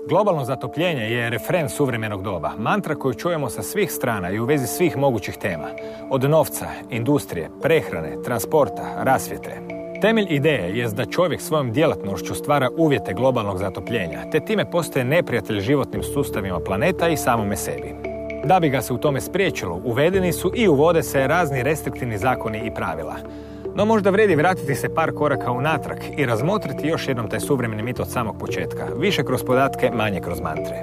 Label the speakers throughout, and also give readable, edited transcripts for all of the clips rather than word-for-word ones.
Speaker 1: Globalno zatopljenje je refren suvremenog doba, mantra koju čujemo sa svih strana i u vezi svih mogućih tema. Od novca, industrije, prehrane, transporta, rasvjete. Temelj ideje jest da čovjek svojom djelatnošću stvara uvjete globalnog zatopljenja, te time postaje neprijatelj životnim sustavima planeta i samome sebi. Da bi ga se u tome spriječilo, uvedeni su i uvode se razni restriktivni zakoni i pravila. No možda vredi vratiti se par koraka unatrag i razmotriti još jednom taj suvremeni mit od samog početka, više kroz podatke, manje kroz mantre.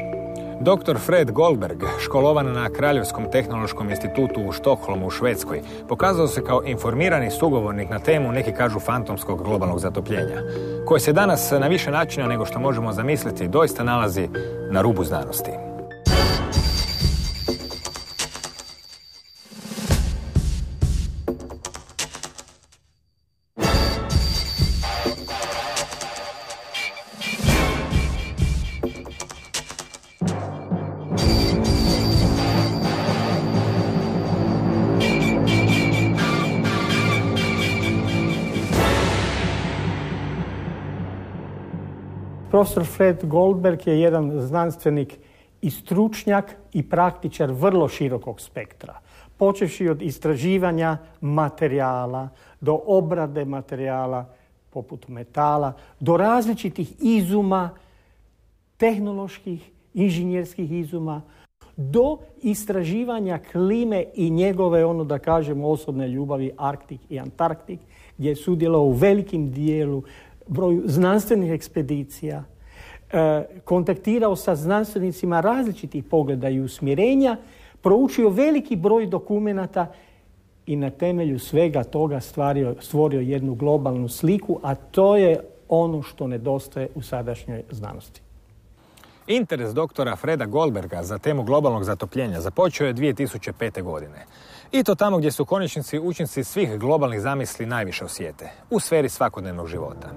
Speaker 1: Dr. Fred Goldberg, školovan na Kraljevskom tehnološkom institutu u Štokholmu u Švedskoj, pokazao se kao informirani sugovornik na temu, neki kažu, fantomskog globalnog zatopljenja, koje se danas na više načina nego što možemo zamisliti doista nalazi na rubu znanosti.
Speaker 2: Profesor Fred Goldberg je jedan znanstvenik i stručnjak i praktičar vrlo širokog spektra. Počevši od istraživanja materijala, do obrade materijala poput metala, do različitih izuma, tehnoloških, inženjerskih izuma, do istraživanja klime i njegove, da kažemo, osobne ljubavi Arktik i Antarktik, gdje je sudjelovao u velikim dijelu broju znanstvenih ekspedicija, kontaktirao sa znanstvenicima različitih pogleda i usmjerenja, proučio veliki broj dokumenata i na temelju svega toga stvorio jednu globalnu sliku, a to je ono što nedostaje u sadašnjoj znanosti.
Speaker 1: Interes doktora Freda Goldberga za temu globalnog zatopljenja započeo je 2005. godine. I to tamo gdje su konačnici učinci svih globalnih zamisli najviše osjete, u sferi svakodnevnog života.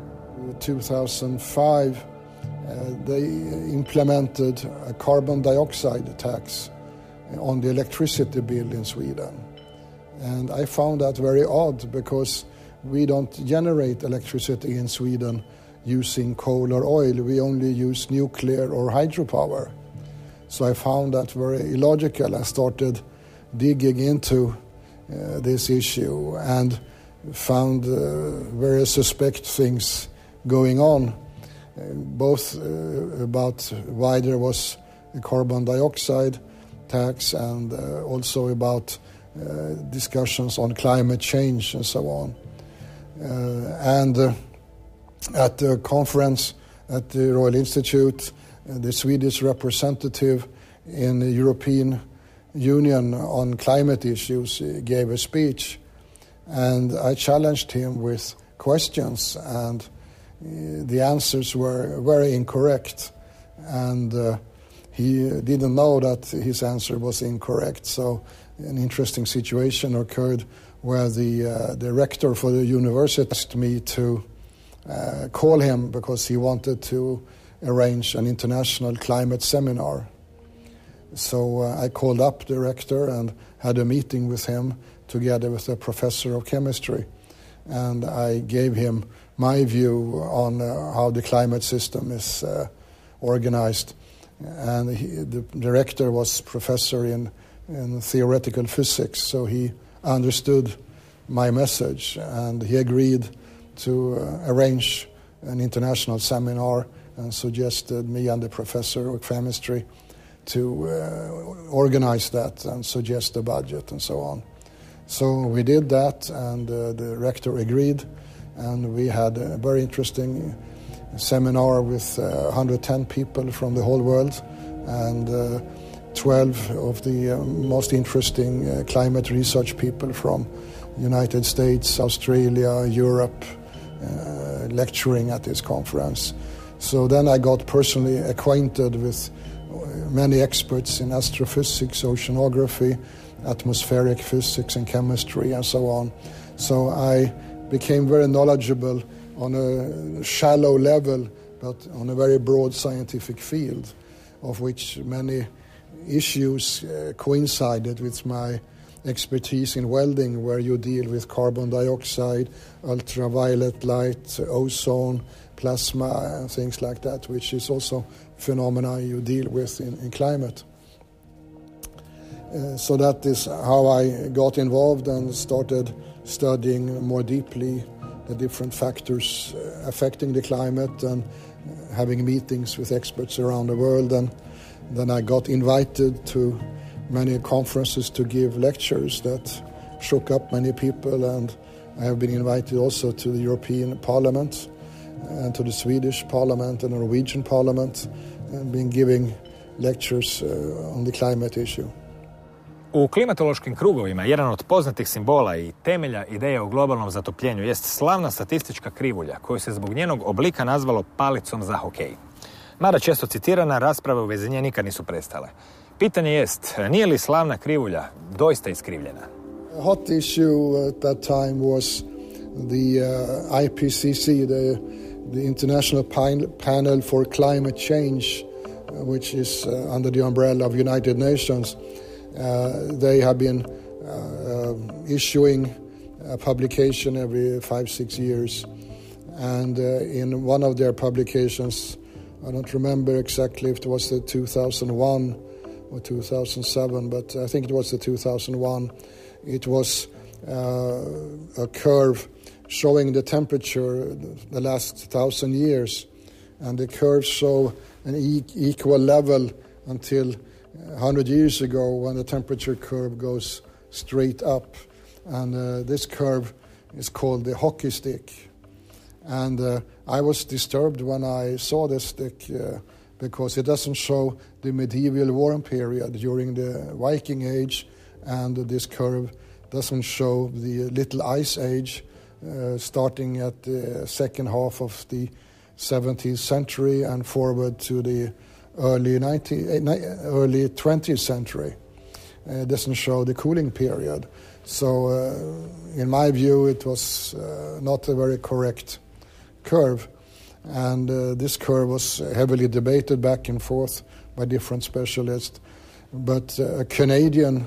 Speaker 3: 2005 they implemented a carbon dioxide tax on the electricity bill in Sweden. And I found that very odd because we don't generate electricity in Sweden using coal or oil. We only use nuclear or hydropower. So I found that very illogical. I started digging into this issue and found very suspect things going on, both about why there was a carbon dioxide tax and also about discussions on climate change and so on. At the conference at the Royal Institute, the Swedish representative in the European Union on climate issues gave a speech, and I challenged him with questions, and the answers were very incorrect, and he didn't know that his answer was incorrect. So an interesting situation occurred where the rector for the university asked me to call him because he wanted to arrange an international climate seminar. So I called up the rector and had a meeting with him together with a professor of chemistry. And I gave him my view on how the climate system is organized. And the director was professor in theoretical physics, so he understood my message, and he agreed to arrange an international seminar and suggested me and the professor of chemistry to organize that and suggest the budget and so on. So we did that, and the rector agreed, and we had a very interesting seminar with 110 people from the whole world, and 12 of the most interesting climate research people from United States, Australia, Europe, lecturing at this conference. So then I got personally acquainted with many experts in astrophysics, oceanography, atmospheric physics and chemistry and so on. So I became very knowledgeable on a shallow level, but on a very broad scientific field, of which many issues coincided with my expertise in welding, where you deal with carbon dioxide, ultraviolet light, ozone, plasma and things like that, which is also phenomena you deal with in climate. So that is how I got involved and started studying more deeply the different factors affecting the climate and having meetings with experts around the world. And then I got invited to many conferences to give lectures that shook up many people, and I have been invited also to the European Parliament and to the Swedish Parliament and the Norwegian Parliament, and been giving lectures on the climate issue.
Speaker 1: U klimatološkim krugovima jedan od poznatih simbola i temelja ideje o globalnom zatopljenju jest slavna statistička krivulja koju se zbog njenog oblika nazvalo palicom za hokej. Mada često citirana, rasprave u vezi nje nikad nisu prestale. Pitanje jest, nije li slavna krivulja doista iskrivljena?
Speaker 3: A hot issue at that time was the IPCC, the International Panel for Climate Change, which is under the umbrella of United Nations. They have been issuing a publication every 5-6 years, and in one of their publications, I don't remember exactly if it was the 2001 or 2007, but I think it was the 2001. It was a curve showing the temperature the last 1,000 years, and the curves show an equal level until 100 years ago, when the temperature curve goes straight up. And this curve is called the hockey stick. And I was disturbed when I saw this stick because it doesn't show the medieval warm period during the Viking Age, and this curve doesn't show the Little Ice Age starting at the second half of the 17th century and forward to the early 20th century. It doesn't show the cooling period. So in my view, it was not a very correct curve. And this curve was heavily debated back and forth by different specialists. But a Canadian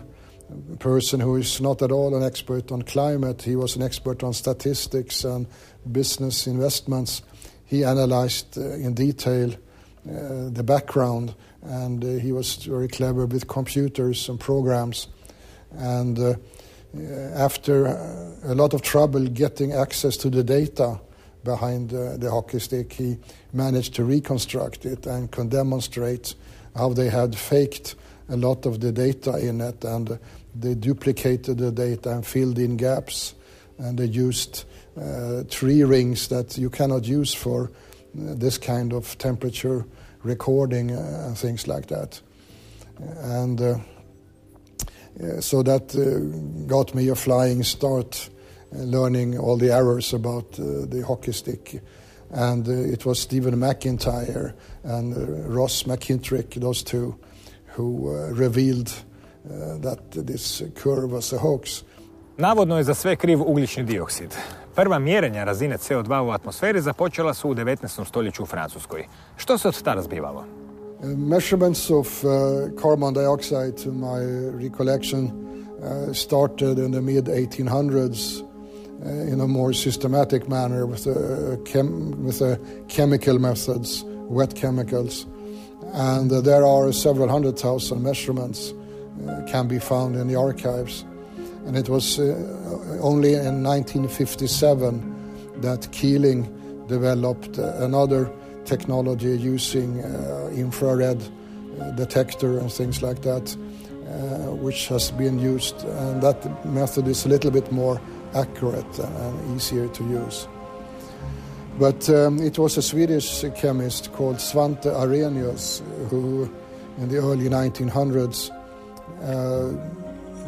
Speaker 3: person who is not at all an expert on climate, he was an expert on statistics and business investments. He analyzed in detail the background, and he was very clever with computers and programs. And after a lot of trouble getting access to the data behind the hockey stick, he managed to reconstruct it and can demonstrate how they had faked a lot of the data in it, and they duplicated the data and filled in gaps, and they used tree rings that you cannot use for this kind of temperature recording and things like that. And so that got me a flying start, learning all the errors about the hockey stick. And it was Stephen McIntyre and Ross McKintrick, those two, who revealed that this curve was a hoax.
Speaker 1: Navodno je za sve kriv ugljični dioksid. Prva mjerenja razine CO2 u atmosferi započela su u 19. stoljeću u Francuskoj. Što se od tada zbivalo?
Speaker 3: Measurements of carbon dioxide, to my recollection, started in the mid-1800s in a more systematic manner with chemical methods, wet chemicals. And there are several 100,000 measurements can be found in the archives. And it was only in 1957 that Keeling developed another technology using infrared detector and things like that, which has been used. And that method is a little bit more accurate and easier to use. But it was a Swedish chemist called Svante Arrhenius who, in the early 1900s,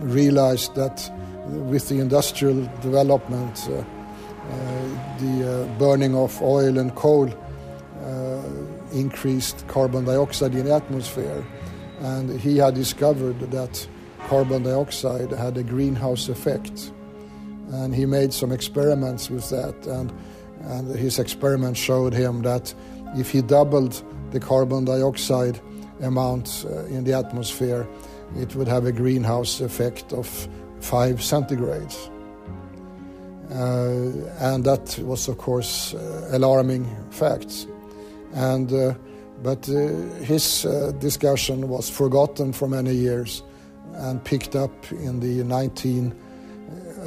Speaker 3: realized that with the industrial development, the burning of oil and coal increased carbon dioxide in the atmosphere. And he had discovered that carbon dioxide had a greenhouse effect. And he made some experiments with that, and his experiment showed him that if he doubled the carbon dioxide amount in the atmosphere, it would have a greenhouse effect of 5 centigrades. And that was, of course, alarming facts. But his discussion was forgotten for many years and picked up in the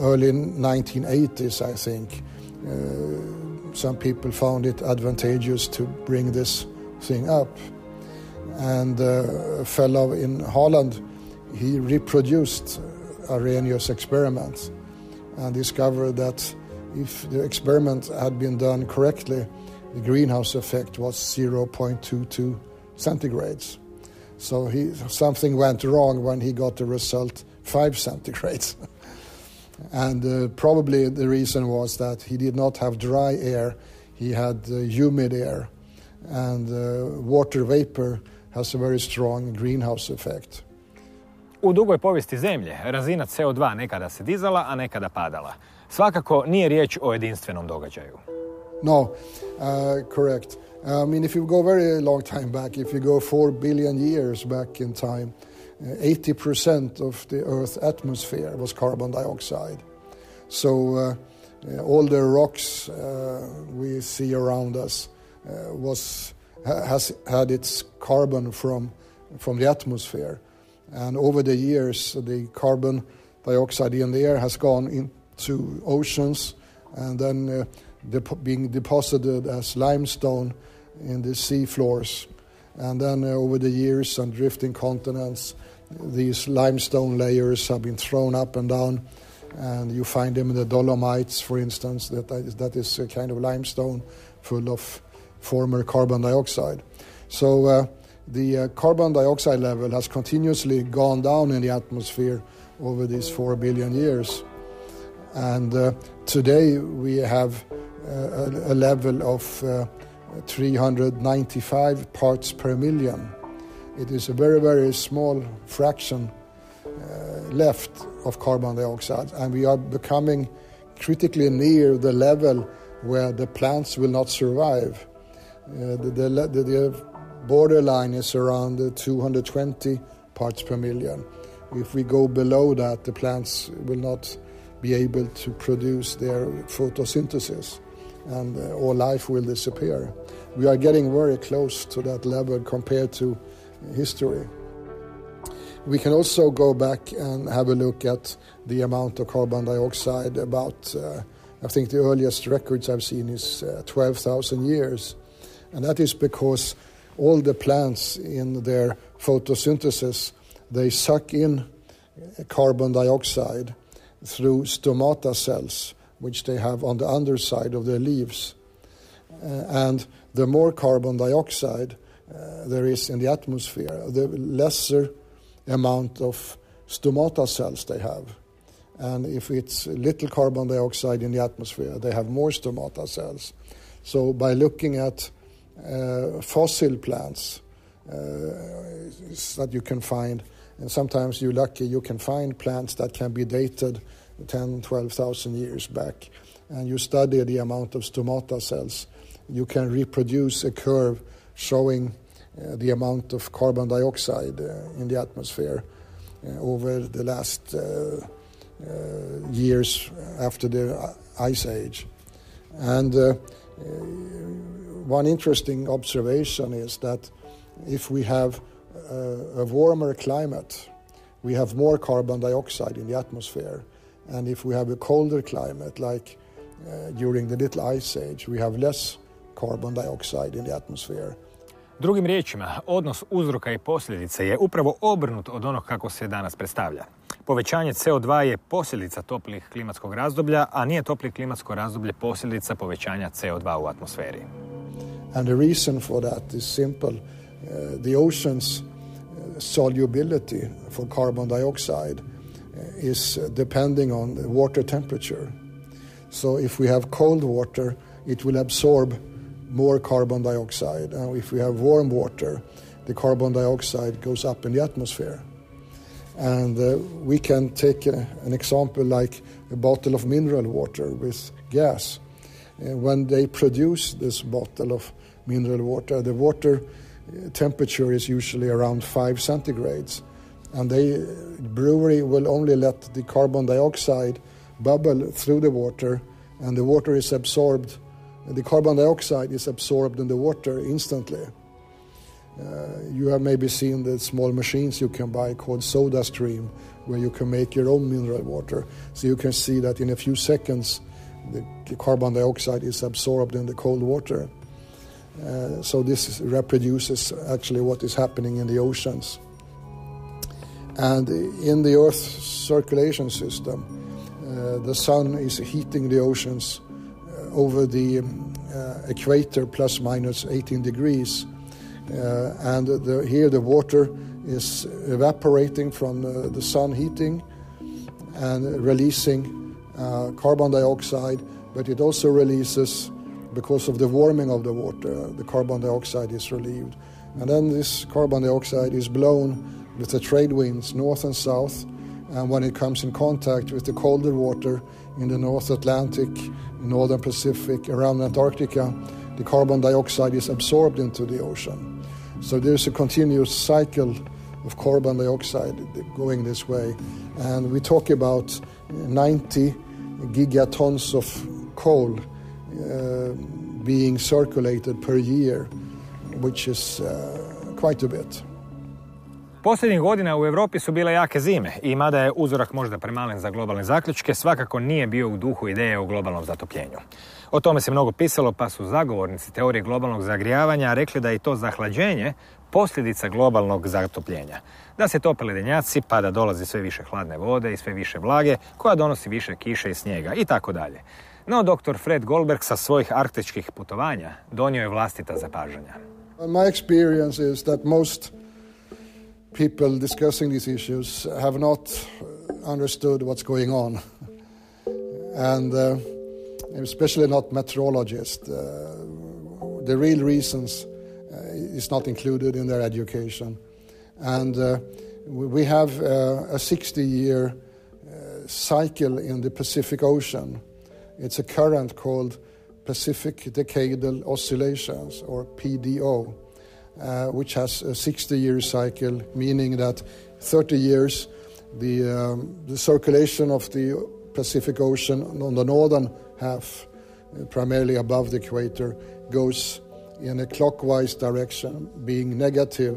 Speaker 3: early 1980s, I think. Some people found it advantageous to bring this thing up. And a fellow in Holland, he reproduced Arrhenius' experiments and discovered that if the experiment had been done correctly, the greenhouse effect was 0.22 centigrades. So something went wrong when he got the result 5 centigrades. And probably the reason was that he did not have dry air, he had humid air. And water vapor has a very strong greenhouse effect.
Speaker 1: U dugoj povijesti Zemlje razina CO2 nekada se dizala, a nekada padala. Svakako nije riječ o jedinstvenom događaju.
Speaker 3: No, correct. I mean, if you go very long time back, if you go 4 billion years back in time, 80% of the Earth's atmosphere was carbon dioxide. So all the rocks we see around us has had its carbon from the atmosphere. And over the years, the carbon dioxide in the air has gone into oceans and then being deposited as limestone in the sea floors. And then over the years on drifting continents, these limestone layers have been thrown up and down, and you find them in the Dolomites, for instance, that is a kind of limestone full of former carbon dioxide. So the carbon dioxide level has continuously gone down in the atmosphere over these 4 billion years. And today we have a level of 395 parts per million. It is a very, very small fraction left of carbon dioxide, and we are becoming critically near the level where the plants will not survive. The borderline is around 220 parts per million. If we go below that, the plants will not be able to produce their photosynthesis, and all life will disappear. We are getting very close to that level compared to history. We can also go back and have a look at the amount of carbon dioxide about, I think the earliest records I've seen is 12,000 years. And that is because all the plants in their photosynthesis, they suck in carbon dioxide through stomata cells, which they have on the underside of their leaves. And the more carbon dioxide there is in the atmosphere, the lesser amount of stomata cells they have. And if it's little carbon dioxide in the atmosphere, they have more stomata cells. So by looking at fossil plants that you can find, and sometimes you're lucky, you can find plants that can be dated 10, 12,000 years back, and you study the amount of stomata cells, you can reproduce a curve showing the amount of carbon dioxide in the atmosphere over the last years after the Ice Age. And one interesting observation is that if we have a warmer climate, we have more carbon dioxide in the atmosphere. And if we have a colder climate, like during the Little Ice Age, we have less carbon dioxide in the atmosphere.
Speaker 1: Drugim riječima, odnos uzroka i posljedice je upravo obrnut od onog kako se danas predstavlja. Povećanje CO2 je posljedica toplih klimatskog razdoblja, a nije toplih klimatsko razdoblje posljedica povećanja CO2 u atmosferi.
Speaker 3: And the reason for that is simple. The ocean's solubility for carbon dioxide is depending on the water temperature. So if we have cold water, it will absorb more carbon dioxide. And if we have warm water, the carbon dioxide goes up in the atmosphere. And we can take an example like a bottle of mineral water with gas. When they produce this bottle of mineral water, the water temperature is usually around 5 centigrades. And the brewery will only let the carbon dioxide bubble through the water and the water is absorbed, the carbon dioxide is absorbed in the water instantly. You have maybe seen the small machines you can buy called soda stream, where you can make your own mineral water. So you can see that in a few seconds the carbon dioxide is absorbed in the cold water. So this reproduces actually what is happening in the oceans. And in the Earth's circulation system, the sun is heating the oceans over the equator plus minus 18 degrees. And here the water is evaporating from the sun heating and releasing carbon dioxide, but it also releases, because of the warming of the water, the carbon dioxide is relieved. And then this carbon dioxide is blown with the trade winds north and south, and when it comes in contact with the colder water in the North Atlantic, Northern Pacific, around Antarctica, the carbon dioxide is absorbed into the ocean. So there's a continuous cycle of carbon dioxide going this way. And we talk about 90 gigatons of coal being circulated per year, which is quite a bit.
Speaker 1: Posljednjih godina u Europi su bile jake zime i mada je uzorak možda premalen za globalne zaključke, svakako nije bio u duhu ideje o globalnom zatopljenju. O tome se mnogo pisalo, pa su zagovornici teorije globalnog zagrijavanja rekli da je to zahlađenje posljedica globalnog zatopljenja. Da se tope ledenjaci, pa da dolazi sve više hladne vode i sve više vlage, koja donosi više kiše i snijega i tako dalje. No, dr. Fred Goldberg sa svojih arktičkih putovanja donio je vlastita zapažanja.
Speaker 3: My experience is that most people discussing these issues have not understood what's going on, and especially not meteorologists. The real reasons is not included in their education, and we have a 60-year cycle in the Pacific Ocean. It's a current called Pacific Decadal Oscillations, or PDO, which has a 60-year cycle, meaning that 30 years the circulation of the Pacific Ocean on the northern half, primarily above the equator, goes in a clockwise direction, being negative,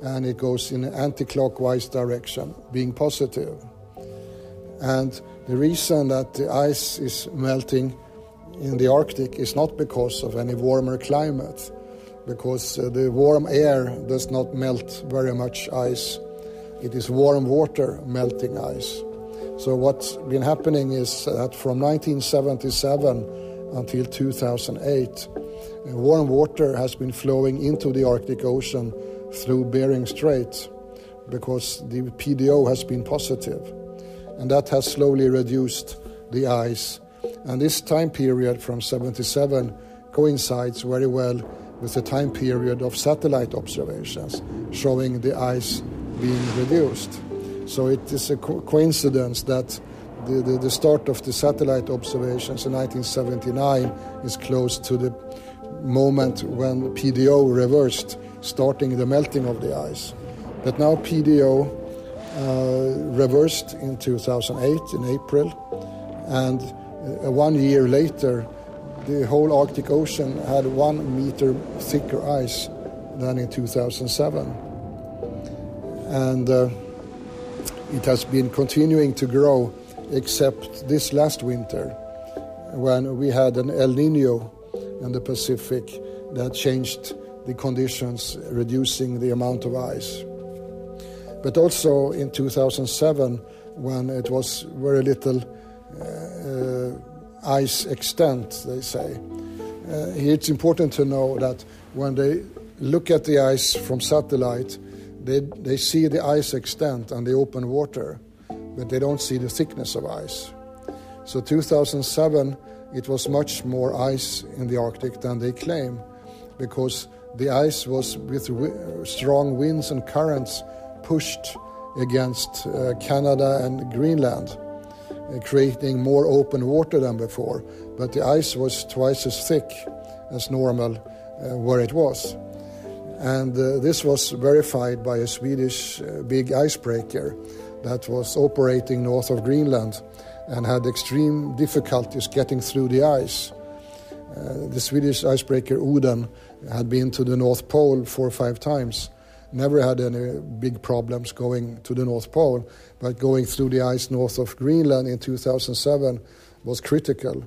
Speaker 3: and it goes in an anti-clockwise direction, being positive. And the reason that the ice is melting in the Arctic is not because of any warmer climate, because the warm air does not melt very much ice. It is warm water melting ice. So what's been happening is that from 1977 until 2008, warm water has been flowing into the Arctic Ocean through Bering Strait because the PDO has been positive. And that has slowly reduced the ice. And this time period from 77 coincides very well with the time period of satellite observations showing the ice being reduced. So it is a coincidence that the start of the satellite observations in 1979 is close to the moment when PDO reversed, starting the melting of the ice. But now PDO reversed in 2008 in April, and 1 year later the whole Arctic Ocean had 1 meter thicker ice than in 2007. And it has been continuing to grow except this last winter when we had an El Nino in the Pacific that changed the conditions, reducing the amount of ice. But also in 2007, when it was very little ice extent, they say. It's important to know that when they look at the ice from satellite, they see the ice extent and the open water, but they don't see the thickness of ice. So 2007, it was much more ice in the Arctic than they claim, because the ice was with strong winds and currents pushed against Canada and Greenland, creating more open water than before. But the ice was twice as thick as normal where it was. And this was verified by a Swedish big icebreaker that was operating north of Greenland and had extreme difficulties getting through the ice. The Swedish icebreaker Oden had been to the North Pole 4 or 5 times, never had any big problems going to the North Pole, but going through the ice north of Greenland in 2007 was critical.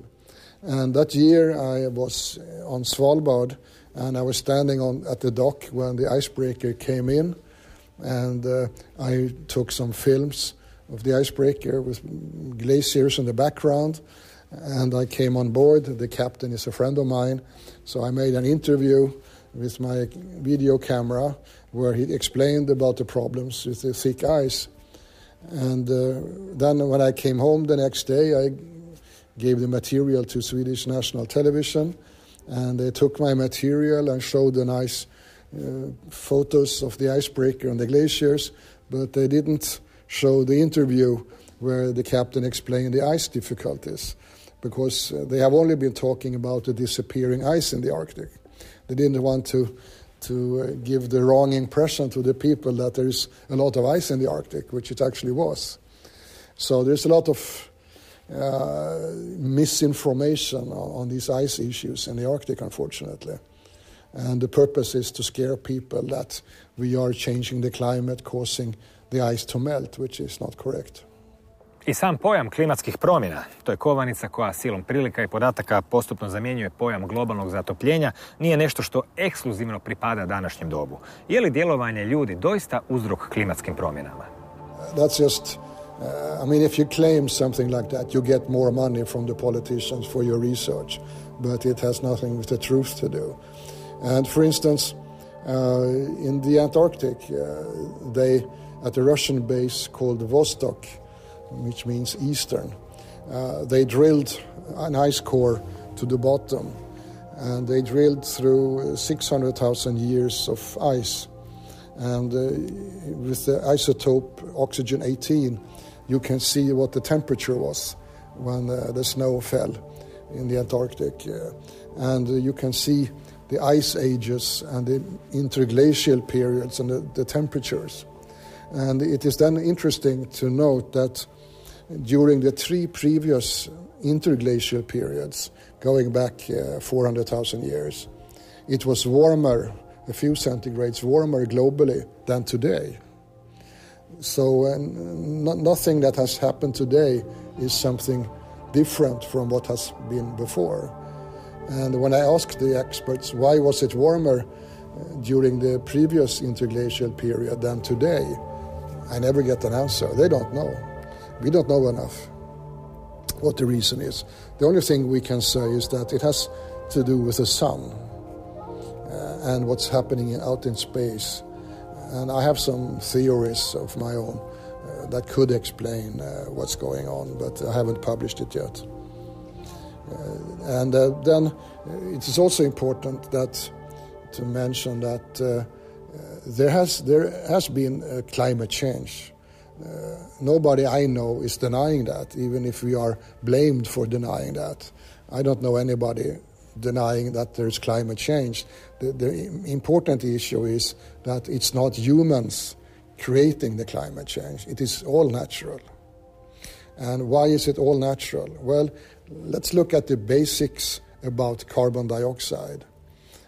Speaker 3: And that year I was on Svalbard, and I was standing at the dock when the icebreaker came in, and I took some films of the icebreaker with glaciers in the background, and I came on board. The captain is a friend of mine, so I made an interview with my video camera where he explained about the problems with the thick ice. And then when I came home the next day, I gave the material to Swedish national television, and they took my material and showed the nice photos of the icebreaker and the glaciers, but they didn't show the interview where the captain explained the ice difficulties, because they have only been talking about the disappearing ice in the Arctic. They didn't want to give the wrong impression to the people that there is a lot of ice in the Arctic, which it actually was. So there's a lot of misinformation on these ice issues in the Arctic, unfortunately. And the purpose is to scare people that we are changing the climate, causing the ice to melt, which is not correct.
Speaker 1: I sam pojam klimatskih promjena, to je kovanica koja silom prilika i podataka postupno zamjenjuje pojam globalnog zatopljenja, nije nešto što ekskluzivno pripada današnjem dobu. Je li djelovanje ljudi doista uzrok klimatskim promjenama?
Speaker 3: That's just, if you claim something like that, you get more money from the politicians for your research, but it has nothing with the truth to do. And for instance, in the Antarctic, they, at a Russian base called Vostok, which means eastern, they drilled an ice core to the bottom, and they drilled through 600,000 years of ice. And with the isotope oxygen 18, you can see what the temperature was when the snow fell in the Antarctic. And you can see the ice ages and the interglacial periods and the temperatures. And it is then interesting to note that during the 3 previous interglacial periods, going back 400,000 years, it was warmer, a few centigrades warmer globally than today. So nothing that has happened today is something different from what has been before. And when I asked the experts why was it warmer during the previous interglacial period than today, I never get an answer. They don't know. We don't know enough what the reason is. The only thing we can say is that it has to do with the sun and what's happening out in space. And I have some theories of my own that could explain what's going on, but I haven't published it yet. And then it is also important to mention that there has been a climate change. Nobody I know is denying that, even if we are blamed for denying that. I don't know anybody denying that there's climate change. The important issue is that it's not humans creating the climate change. It is all natural. And why is it all natural? Well, let's look at the basics about carbon dioxide.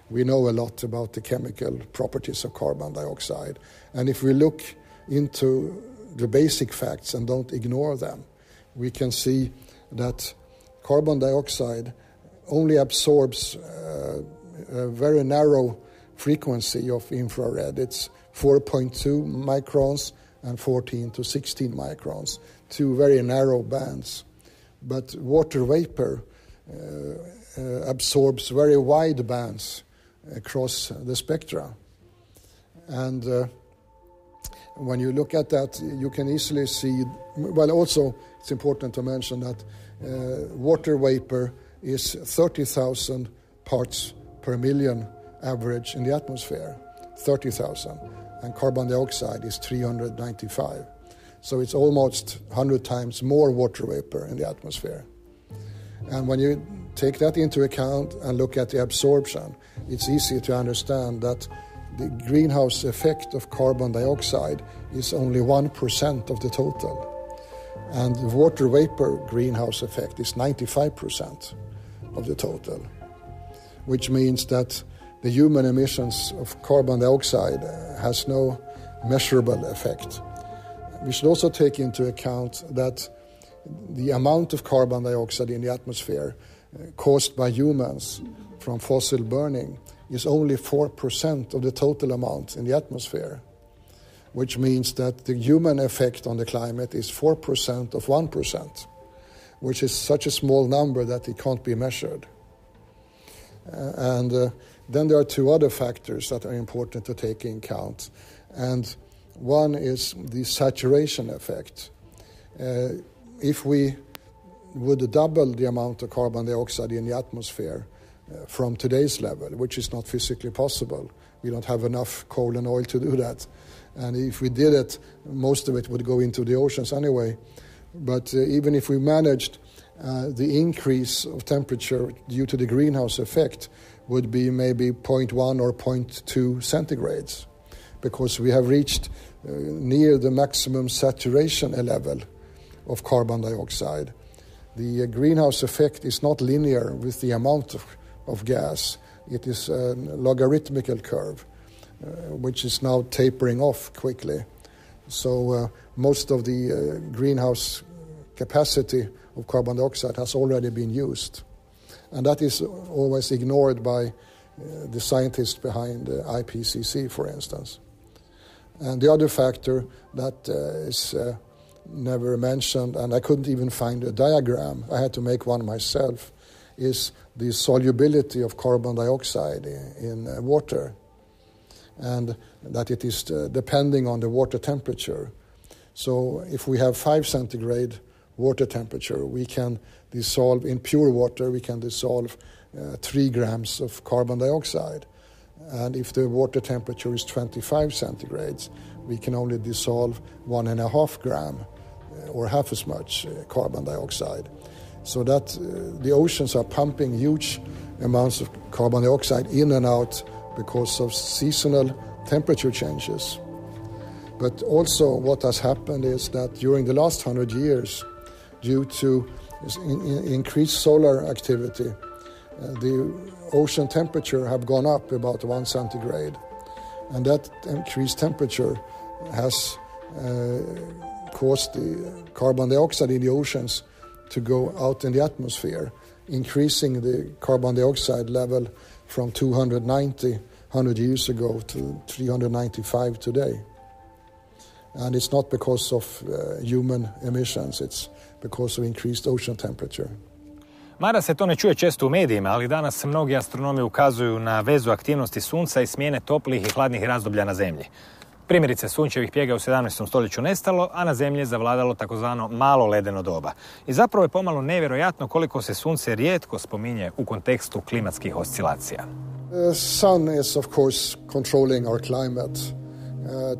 Speaker 3: We know a lot about the chemical properties of carbon dioxide. And if we look into the basic facts and don't ignore them, we can see that carbon dioxide only absorbs a very narrow frequency of infrared. It's 4.2 microns and 14 to 16 microns, 2 very narrow bands. But water vapor absorbs very wide bands across the spectra. And when you look at that, you can easily see, well, also it's important to mention that water vapor is 30,000 parts per million average in the atmosphere, 30,000, and carbon dioxide is 395. So it's almost 100 times more water vapor in the atmosphere. And when you take that into account and look at the absorption, it's easy to understand that the greenhouse effect of carbon dioxide is only 1% of the total. And the water vapor greenhouse effect is 95% of the total, which means that the human emissions of carbon dioxide has no measurable effect. We should also take into account that the amount of carbon dioxide in the atmosphere caused by humans from fossil burning is only 4% of the total amount in the atmosphere, which means that the human effect on the climate is 4% of 1%, which is such a small number that it can't be measured. Then there are two other factors that are important to take in account. And one is the saturation effect. If we would double the amount of carbon dioxide in the atmosphere from today's level, which is not physically possible, we don't have enough coal and oil to do that. And if we did it, most of it would go into the oceans anyway. But even if we managed, the increase of temperature due to the greenhouse effect would be maybe 0.1 or 0.2 centigrades, because we have reached near the maximum saturation level of carbon dioxide. The greenhouse effect is not linear with the amount of gas. It is a logarithmical curve, which is now tapering off quickly. So most of the greenhouse capacity of carbon dioxide has already been used. And that is always ignored by the scientists behind IPCC, for instance. And the other factor that is never mentioned, and I couldn't even find a diagram, I had to make one myself, is the solubility of carbon dioxide in water, and that it is depending on the water temperature. So if we have 5 centigrade water temperature, we can dissolve, in pure water, we can dissolve 3 grams of carbon dioxide. And if the water temperature is 25 centigrades, we can only dissolve 1.5 gram or half as much carbon dioxide. So that the oceans are pumping huge amounts of carbon dioxide in and out because of seasonal temperature changes. But also what has happened is that during the last 100 years, due to increased solar activity, the ocean temperature have gone up about 1 centigrade. And that increased temperature has caused the carbon dioxide in the oceans to go out in the atmosphere, increasing the carbon dioxide level from 290 100 years ago to 395 today. And it's not because of human emissions, it's because of increased ocean temperature.
Speaker 1: Mada se to ne čuje često u medijima, ali danas mnogi astronomi ukazuju na vezu aktivnosti Sunca i smjene toplih i hladnih razdoblja na Zemlji. Primjerice, sunčevih pjega u 17. stoljeću nestalo, a na Zemlji je zavladalo takozvano malo ledeno doba. I zapravo je pomalo nevjerojatno koliko se Sunce rijetko spominje u kontekstu klimatskih oscilacija.
Speaker 3: The sun is, of course, controlling our climate.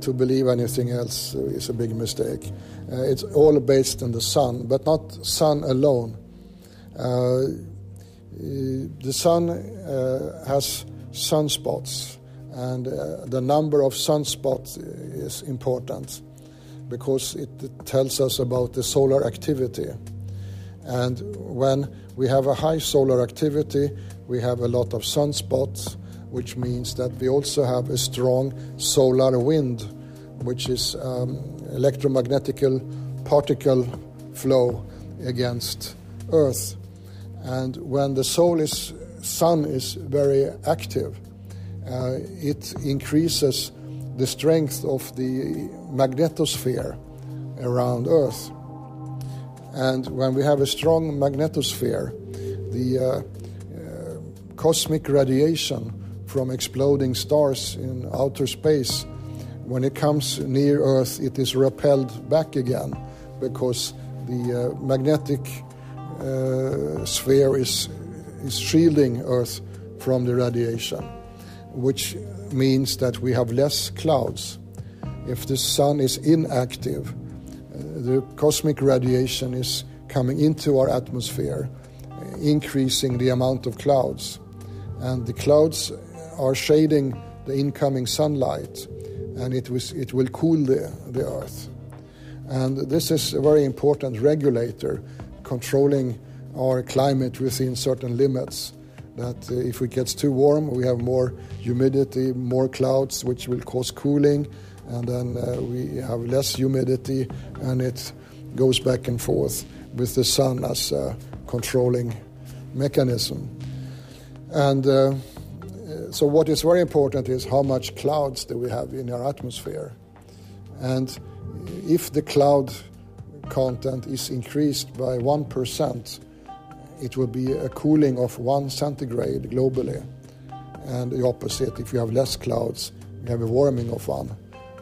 Speaker 3: To believe anything else is a big mistake. It's all based on the sun, but not sun alone. The sun has sunspots, and the number of sunspots is important because it tells us about the solar activity. And when we have a high solar activity, we have a lot of sunspots, which means that we also have a strong solar wind, which is electromagnetic particle flow against Earth. And when the sun is very active, it increases the strength of the magnetosphere around Earth. And when we have a strong magnetosphere, the cosmic radiation from exploding stars in outer space, when it comes near Earth, it is repelled back again because the magnetic sphere is shielding Earth from the radiation, which means that we have less clouds. If the sun is inactive, the cosmic radiation is coming into our atmosphere, increasing the amount of clouds. And the clouds are shading the incoming sunlight, and it will cool the Earth. And this is a very important regulator controlling our climate within certain limits. That if it gets too warm, we have more humidity, more clouds, which will cause cooling, and then we have less humidity, and it goes back and forth with the sun as a controlling mechanism. And so what is very important is how much clouds do we have in our atmosphere. And if the cloud content is increased by 1%, it will be a cooling of 1 centigrade globally. And the opposite, if you have less clouds, you have a warming of 1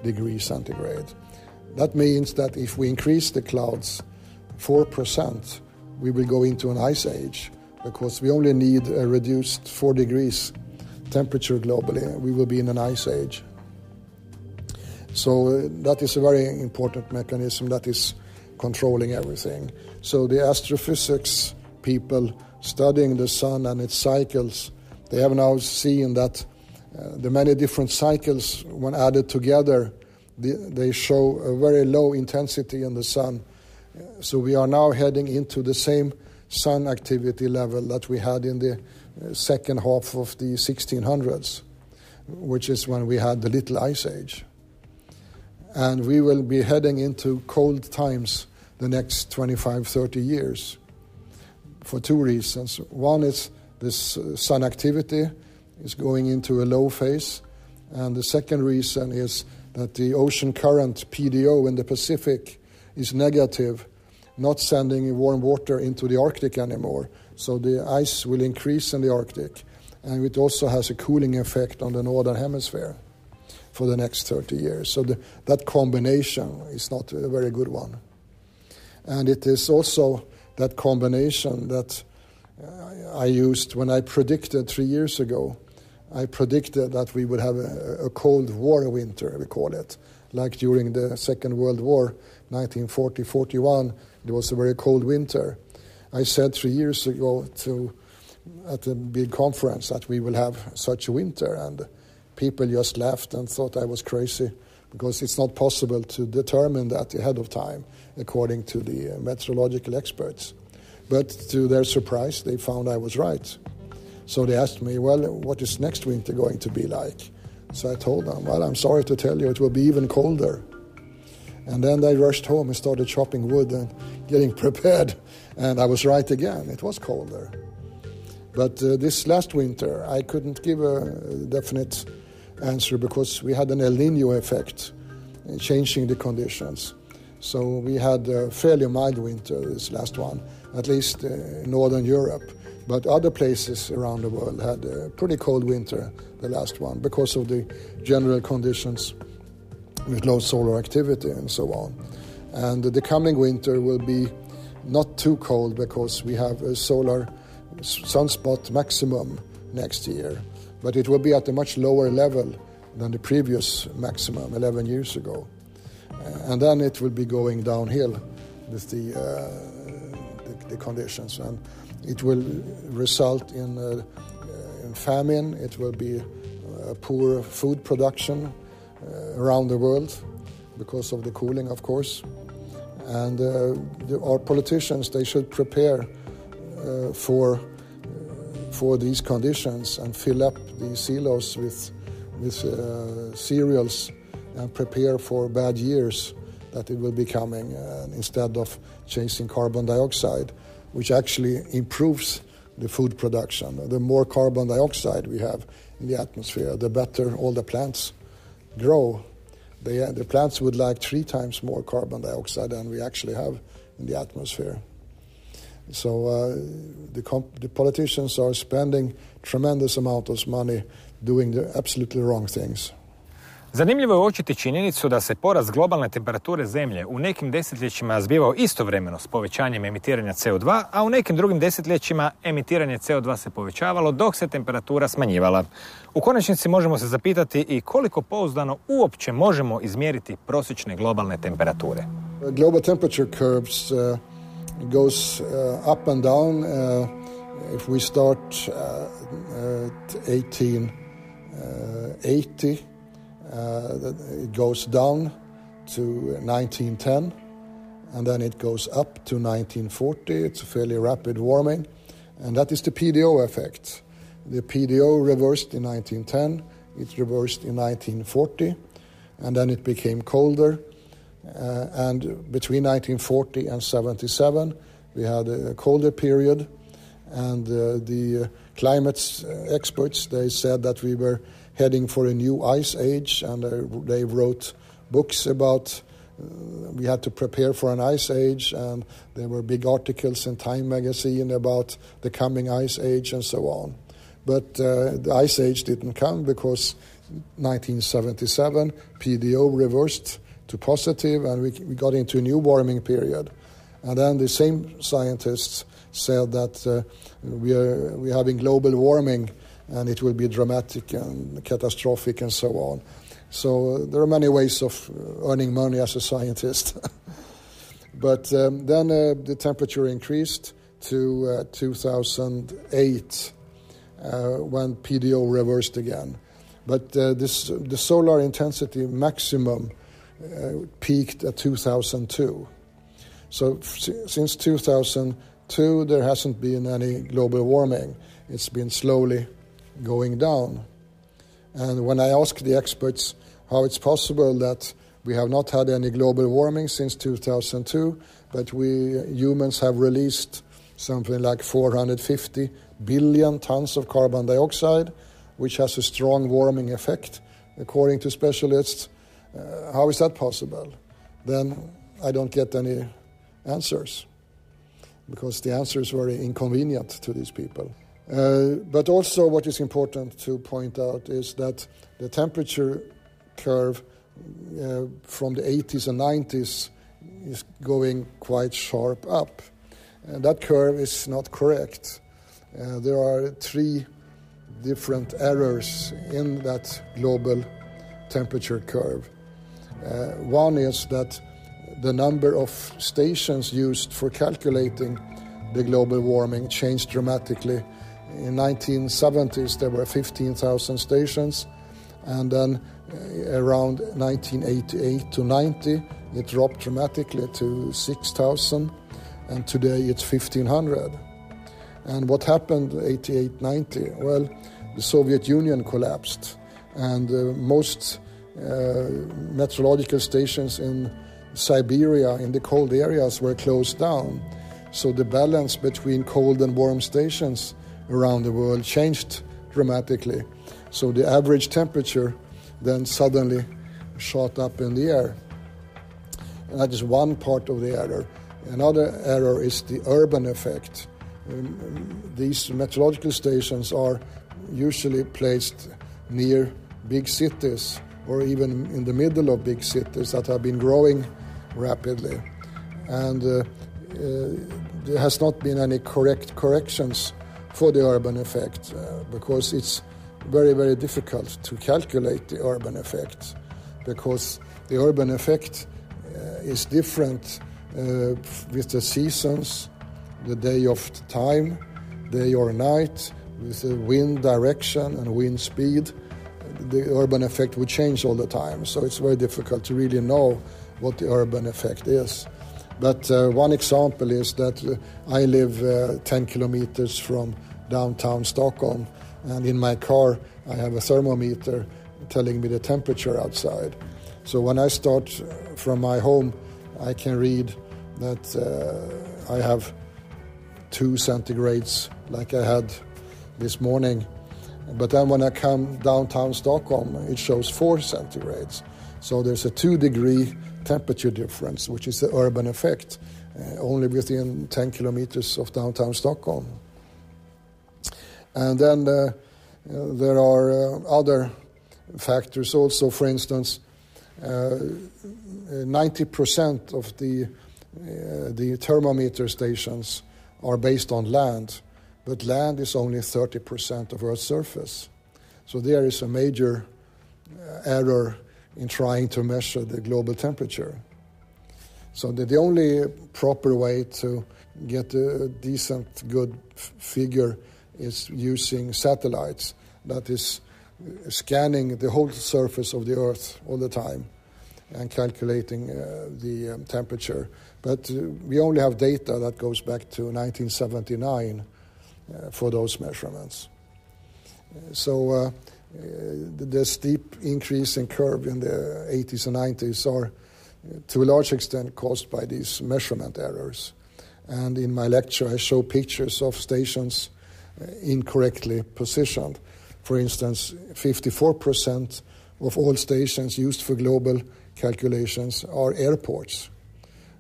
Speaker 3: degree centigrade. That means that if we increase the clouds 4%, we will go into an ice age, because we only need a reduced 4 degrees temperature globally. We will be in an ice age. So that is a very important mechanism that is controlling everything. So the astrophysics people studying the sun and its cycles, they have now seen that the many different cycles, when added together, they show a very low intensity in the sun. So we are now heading into the same sun activity level that we had in the second half of the 1600s, which is when we had the Little Ice Age. And we will be heading into cold times the next 25, 30 years. For 2 reasons. One is this sun activity is going into a low phase, and the second reason is that the ocean current, PDO, in the Pacific is negative, not sending warm water into the Arctic anymore. So the ice will increase in the Arctic, and it also has a cooling effect on the northern hemisphere for the next 30 years. So that combination is not a very good one. And it is also that combination that I used when I predicted 3 years ago. I predicted that we would have a cold war winter, we call it. Like during the Second World War, 1940-41, it was a very cold winter. I said 3 years ago at a big conference that we will have such a winter, and people just laughed and thought I was crazy, because it's not possible to determine that ahead of time, according to the meteorological experts. But to their surprise, they found I was right. So they asked me, well, what is next winter going to be like? So I told them, well, I'm sorry to tell you, it will be even colder. And then they rushed home and started chopping wood and getting prepared. And I was right again, it was colder. But this last winter, I couldn't give a definite answer, because we had an El Nino effect changing the conditions. So we had a fairly mild winter, this last one, at least in Northern Europe. But other places around the world had a pretty cold winter, the last one, because of the general conditions with low solar activity and so on. And the coming winter will be not too cold, because we have a solar sunspot maximum next year. But it will be at a much lower level than the previous maximum 11 years ago. And then it will be going downhill with the conditions. And it will result in famine. It will be poor food production around the world because of the cooling, of course. And our politicians, they should prepare for these conditions and fill up the silos with cereals and prepare for bad years that it will be coming, instead of chasing carbon dioxide, which actually improves the food production. The more carbon dioxide we have in the atmosphere, the better all the plants grow. The plants would like 3 times more carbon dioxide than we actually have in the atmosphere. So the politicians are spending tremendous amount of money doing the absolutely wrong things.
Speaker 1: Zanimljivo je uočiti činjenicu da se porast globalne temperature Zemlje u nekim desetljećima zbivao istovremeno s povećanjem emitiranja CO2, a u nekim drugim desetljećima emitiranje CO2 se povećavalo dok se temperatura smanjivala. U konačnici možemo se zapitati i koliko pouzdano uopće možemo izmjeriti prosječne globalne temperature.
Speaker 3: Global temperature curves goes up and down. If we start at 1880, it goes down to 1910, and then it goes up to 1940. It's a fairly rapid warming, and that is the PDO effect. The PDO reversed in 1910, it reversed in 1940, and then it became colder. And between 1940 and 77, we had a colder period, and the climate experts, they said that we were heading for a new ice age, and they wrote books about we had to prepare for an ice age, and there were big articles in Time magazine about the coming ice age and so on. But the ice age didn't come because 1977 PDO reversed to positive, and we got into a new warming period. And then the same scientists said that we're having global warming, and it will be dramatic and catastrophic and so on. So there are many ways of earning money as a scientist. But then the temperature increased to 2008 when PDO reversed again. But the solar intensity maximum peaked at 2002. So since 2002, there hasn't been any global warming. It's been slowly going down. And when I asked the experts how it's possible that we have not had any global warming since 2002, but we humans have released something like 450 billion tons of carbon dioxide, which has a strong warming effect, according to specialists, how is that possible? Then I don't get any answers, because the answer is very inconvenient to these people. But also what is important to point out is that the temperature curve from the 80s and 90s is going quite sharp up. And that curve is not correct. There are three different errors in that global temperature curve. One is that the number of stations used for calculating the global warming changed dramatically. In 1970s, there were 15,000 stations, and then around 1988 to 90, it dropped dramatically to 6,000, and today it's 1,500. And what happened 88-90? Well, the Soviet Union collapsed, and most meteorological stations in Siberia, in the cold areas, were closed down. So the balance between cold and warm stations around the world changed dramatically. So the average temperature then suddenly shot up in the air. And that is one part of the error. Another error is the urban effect. These meteorological stations are usually placed near big cities, or even in the middle of big cities that have been growing rapidly. And there has not been any corrections for the urban effect because it's very, very difficult to calculate the urban effect, because the urban effect is different with the seasons, the day of time, day or night, with the wind direction and wind speed. The urban effect would change all the time, so it's very difficult to really know what the urban effect is. But one example is that I live 10 kilometers from downtown Stockholm, and in my car I have a thermometer telling me the temperature outside. So when I start from my home, I can read that I have 2 centigrades like I had this morning. But then when I come downtown Stockholm, it shows 4 centigrades. So there's a 2-degree temperature difference, which is the urban effect, only within 10 kilometers of downtown Stockholm. And then there are other factors also. For instance, 90% of the thermometer stations are based on land, but land is only 30% of Earth's surface. So there is a major error in trying to measure the global temperature. So the only proper way to get a decent, good figure is using satellites. That is scanning the whole surface of the Earth all the time and calculating the temperature. But we only have data that goes back to 1979 for those measurements. So the steep increase in curve in the 80s and 90s are to a large extent caused by these measurement errors. And in my lecture I show pictures of stations incorrectly positioned. For instance, 54% of all stations used for global calculations are airports.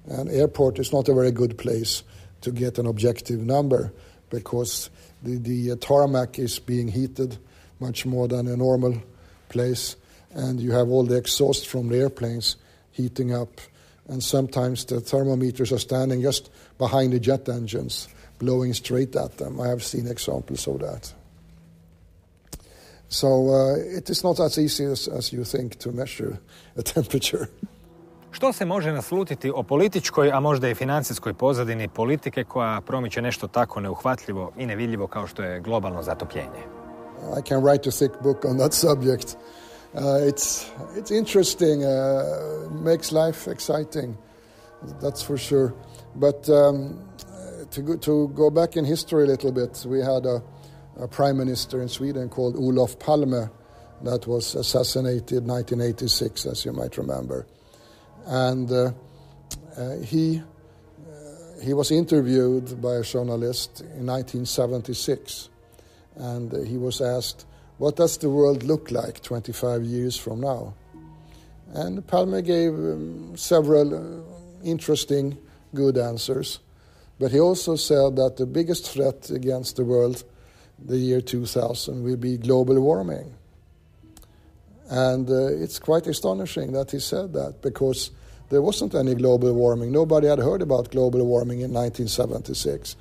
Speaker 3: And airport is not a very good place to get an objective number because the tarmac is being heated much more than a normal place, and you have all the exhaust from the airplanes heating up, and sometimes the thermometers are standing just behind the jet engines, blowing straight at them. I have seen examples of that. So it is not as easy as you think to measure a temperature.
Speaker 1: Što se može naslutiti o političkoj, a možda i financijskoj pozadini politike koja promiče nešto tako neuhvatljivo i nevidljivo kao što je globalno zatopljenje?
Speaker 3: I can write a thick book on that subject. It's interesting, makes life exciting, that's for sure. But to go back in history a little bit, we had a prime minister in Sweden called Olof Palme that was assassinated in 1986, as you might remember. And he was interviewed by a journalist in 1976, and he was asked, what does the world look like 25 years from now? And Palme gave several interesting, good answers, but he also said that the biggest threat against the world the year 2000 will be global warming. And it's quite astonishing that he said that, because there wasn't any global warming. Nobody had heard about global warming in 1976,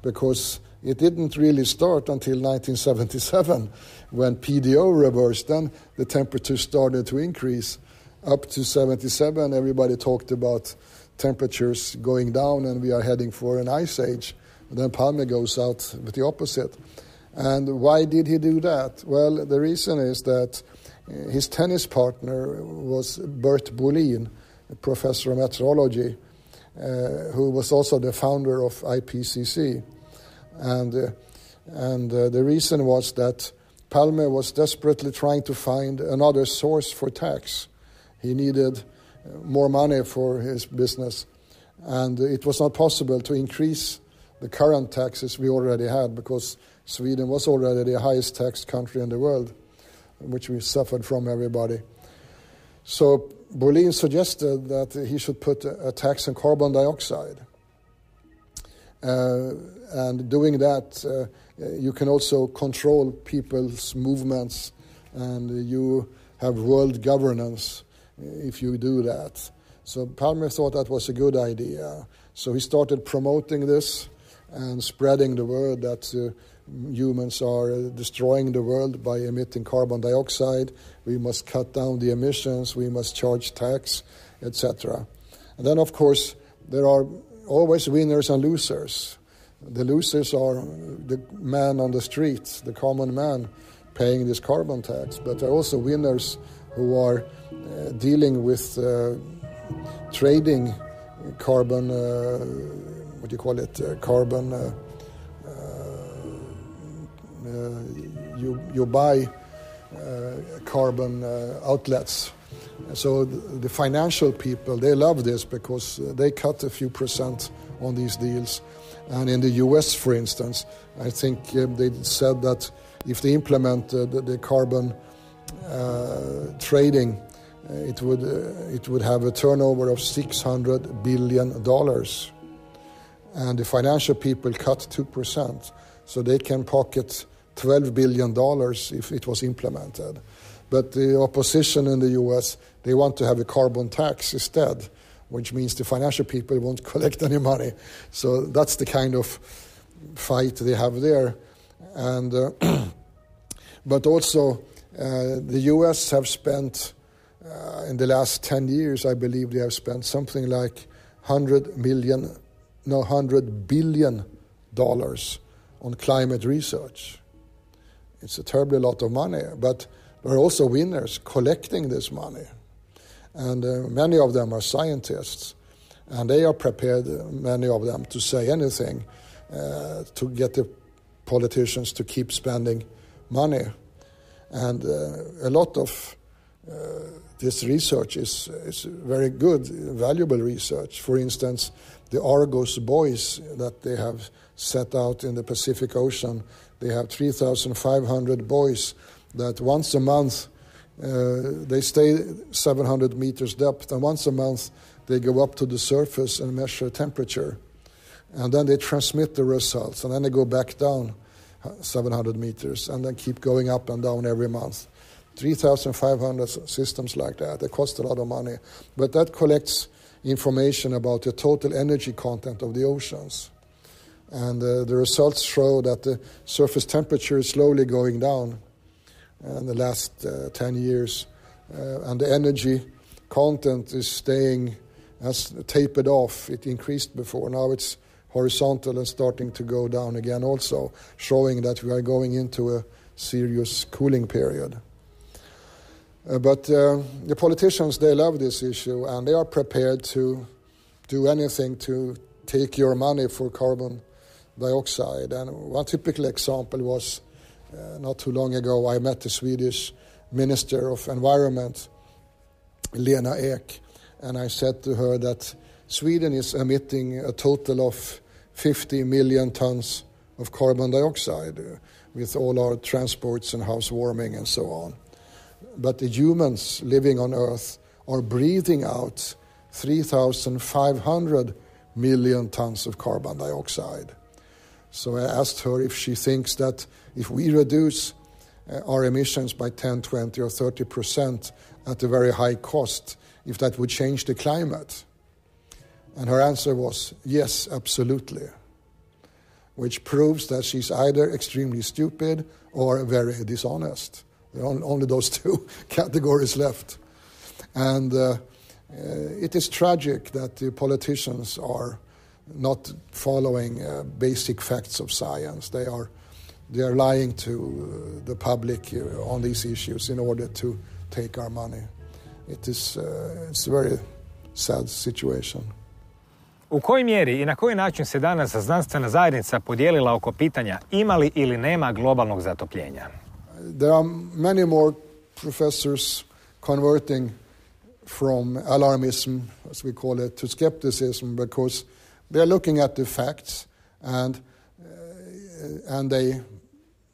Speaker 3: because it didn't really start until 1977 when PDO reversed. Then the temperature started to increase. Up to 77, everybody talked about temperatures going down and we are heading for an ice age. And then Palme goes out with the opposite. And why did he do that? Well, the reason is that his tennis partner was Bert Bolin, a professor of meteorology, who was also the founder of IPCC. And the reason was that Palme was desperately trying to find another source for tax. He needed more money for his business, and it was not possible to increase the current taxes we already had, because Sweden was already the highest taxed country in the world, which we suffered from, everybody. So Bolin suggested that he should put a tax on carbon dioxide. And doing that, you can also control people's movements, and you have world governance if you do that. So Palme thought that was a good idea. So he started promoting this and spreading the word that humans are destroying the world by emitting carbon dioxide. We must cut down the emissions, we must charge tax, etc. And then, of course, there are always winners and losers. The losers are the man on the street, the common man paying this carbon tax. But there are also winners who are dealing with trading carbon, carbon, you buy carbon outlets. So the financial people, they love this because they cut a few percent on these deals. And in the US, for instance, I think they said that if they implemented the carbon trading, it would have a turnover of $600 billion. And the financial people cut 2%, so they can pocket $12 billion if it was implemented. But the opposition in the US, they want to have a carbon tax instead, which means the financial people won't collect any money. So that's the kind of fight they have there. And but also the US have spent, in the last 10 years, I believe they have spent something like $100 billion on climate research. It's a terribly lot of money, but There are also winners collecting this money. And many of them are scientists. And they are prepared, many of them, to say anything to get the politicians to keep spending money. And a lot of this research is very good, valuable research. For instance, the Argos buoys that they have set out in the Pacific Ocean, they have 3,500 buoys that once a month they stay 700 meters depth, and once a month they go up to the surface and measure temperature. And then they transmit the results, and then they go back down 700 meters, and then keep going up and down every month. 3,500 systems like that. They cost a lot of money. But that collects information about the total energy content of the oceans. And the results show that the surface temperature is slowly going down in the last 10 years. And the energy content is staying as tapered off. It increased before. Now it's horizontal and starting to go down again also, showing that we are going into a serious cooling period. But the politicians, they love this issue, and they are prepared to do anything to take your money for carbon dioxide. And one typical example was not too long ago, I met the Swedish Minister of Environment, Lena Ek, and I said to her that Sweden is emitting a total of 50 million tons of carbon dioxide with all our transports and house warming and so on. But the humans living on Earth are breathing out 3,500 million tons of carbon dioxide. So I asked her if she thinks that if we reduce our emissions by 10, 20 or 30% at a very high cost, if that would change the climate. And her answer was, yes, absolutely. Which proves that she's either extremely stupid or very dishonest. There are only those two categories left. And it is tragic that the politicians are not following basic facts of science. They are lying to the public on these issues in order to take our money. It's a very sad situation.
Speaker 1: U kojoj mjeri i na koji način se danas znanstvena zajednica podijelila oko pitanja ima li ili nema globalnog zatopljenja?
Speaker 3: There are many more professors converting from alarmism, as we call it, to skepticism because they are looking at the facts and they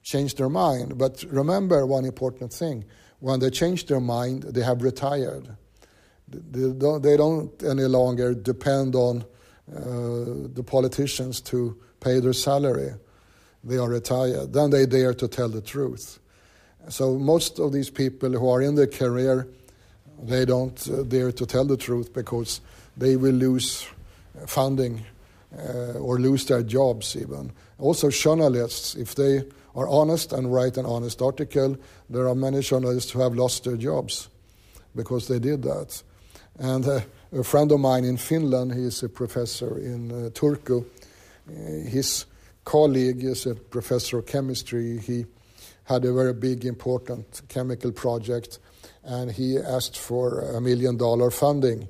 Speaker 3: change their mind. But remember one important thing. When they change their mind, they have retired. They don't any longer depend on the politicians to pay their salary. They are retired. Then they dare to tell the truth. So most of these people who are in their career, they don't dare to tell the truth because they will lose funding or lose their jobs even. Also journalists, if they are honest and write an honest article, there are many journalists who have lost their jobs because they did that. And a friend of mine in Finland, he is a professor in Turku. His colleague is a professor of chemistry. He had a very big, important chemical project, and he asked for $1 million funding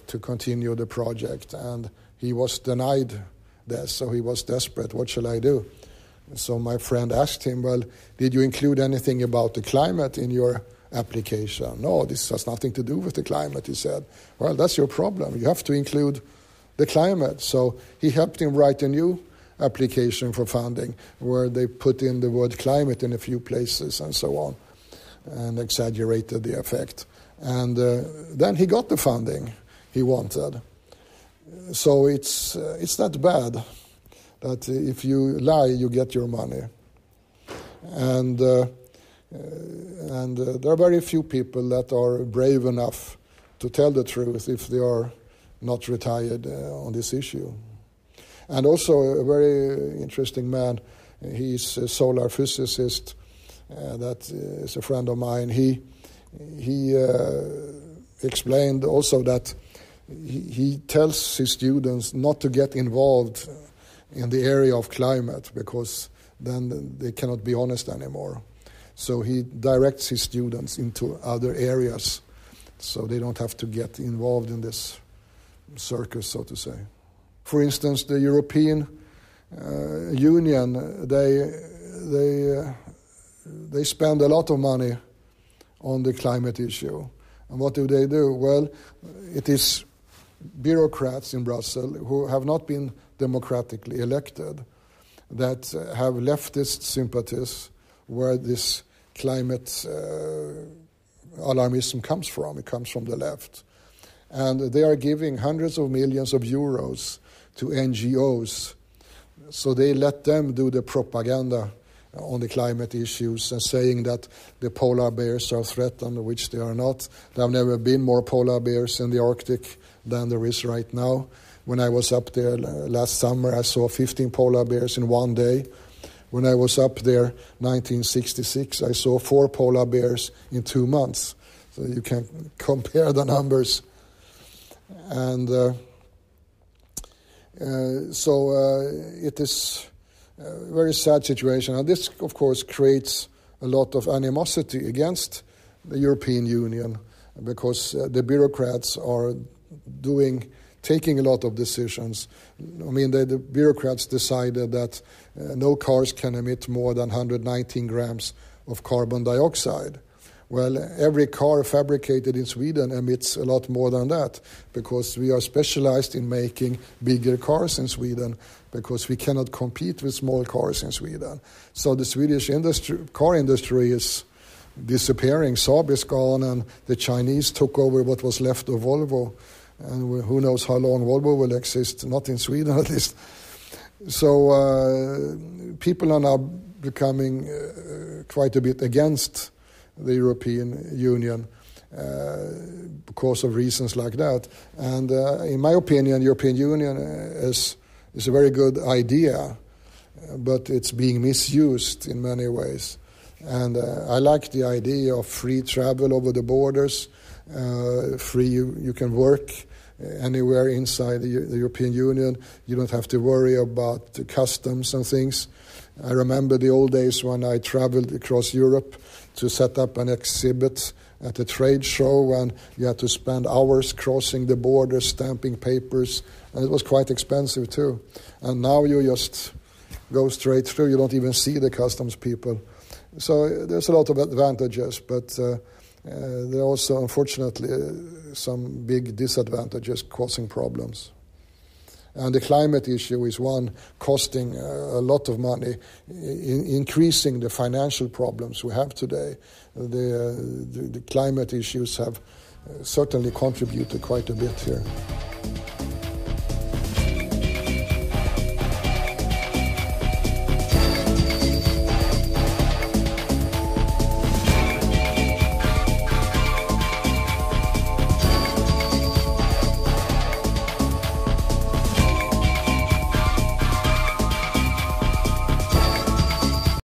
Speaker 3: to continue the project. And he was denied this, so he was desperate. What shall I do? So my friend asked him, well, did you include anything about the climate in your application? No, this has nothing to do with the climate, he said. Well, that's your problem. You have to include the climate. So he helped him write a new application for funding where they put in the word climate in a few places and so on and exaggerated the effect. And then he got the funding he wanted. So it's not bad that if you lie, you get your money. And there are very few people that are brave enough to tell the truth if they are not retired on this issue. And also a very interesting man, he's a solar physicist, that is a friend of mine. He explained also that he tells his students not to get involved in the area of climate because then they cannot be honest anymore. So he directs his students into other areas so they don't have to get involved in this circus, so to say. For instance, the European Union, they spend a lot of money on the climate issue. And what do? Well, it is bureaucrats in Brussels who have not been democratically elected that have leftist sympathies where this climate alarmism comes from. It comes from the left. And they are giving hundreds of millions of euros to NGOs. So they let them do the propaganda on the climate issues and saying that the polar bears are threatened, which they are not. There have never been more polar bears in the Arctic than there is right now. When I was up there last summer, I saw 15 polar bears in one day. When I was up there 1966, I saw 4 polar bears in 2 months. So you can compare the numbers. And it is a very sad situation. And this, of course, creates a lot of animosity against the European Union because the bureaucrats are taking a lot of decisions. I mean, the bureaucrats decided that no cars can emit more than 119 grams of carbon dioxide. Well, every car fabricated in Sweden emits a lot more than that because we are specialized in making bigger cars in Sweden because we cannot compete with small cars in Sweden. So the Swedish car industry is disappearing. Saab is gone and the Chinese took over what was left of Volvo. And who knows how long Volvo will exist, not in Sweden at least. So people are now becoming quite a bit against the European Union because of reasons like that. And in my opinion, the European Union is a very good idea, but it's being misused in many ways. And I like the idea of free travel over the borders, you can work anywhere inside the European Union. You don't have to worry about the customs and things. I remember the old days when I traveled across Europe to set up an exhibit at a trade show, and you had to spend hours crossing the border, stamping papers, and it was quite expensive too. And now you just go straight through. You don't even see the customs people. So there's a lot of advantages, but there are also, unfortunately, some big disadvantages causing problems. And the climate issue is one costing a lot of money, increasing the financial problems we have today. The climate issues have certainly contributed quite a bit here.